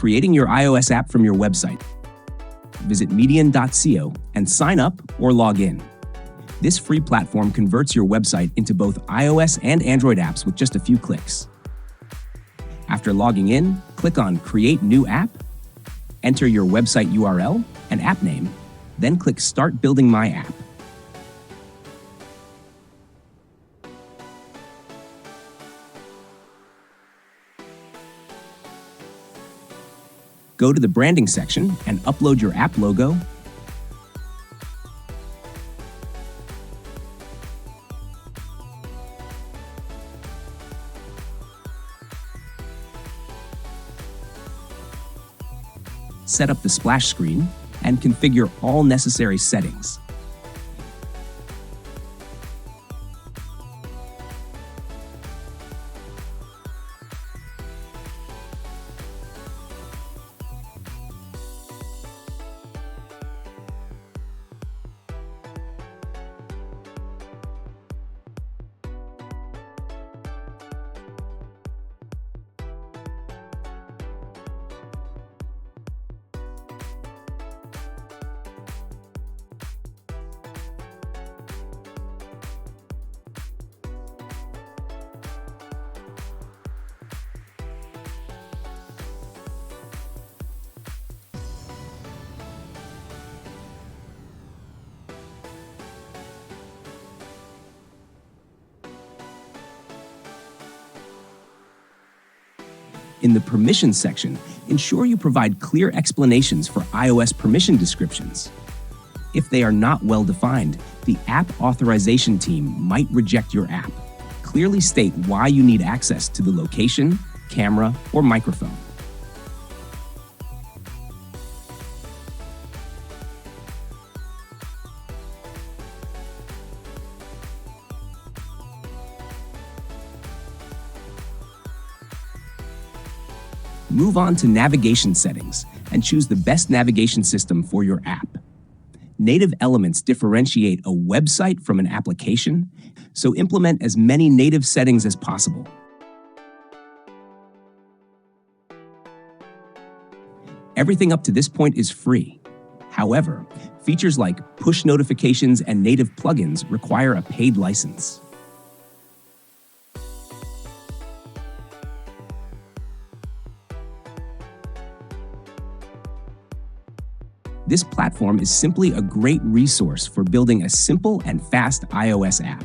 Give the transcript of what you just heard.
creating your iOS app from your website. Visit median.co and sign up or log in. This free platform converts your website into both iOS and Android apps with just a few clicks. After logging in, click on Create New App, enter your website URL and app name, then click Start Building My App. Go to the branding section and upload your app logo, set up the splash screen, and configure all necessary settings. In the Permissions section, ensure you provide clear explanations for iOS permission descriptions. If they are not well defined, the App Authorization team might reject your app. Clearly state why you need access to the location, camera, or microphone. Move on to navigation settings and choose the best navigation system for your app. Native elements differentiate a website from an application, so implement as many native settings as possible. Everything up to this point is free. However, features like push notifications and native plugins require a paid license. This platform is simply a great resource for building a simple and fast iOS app.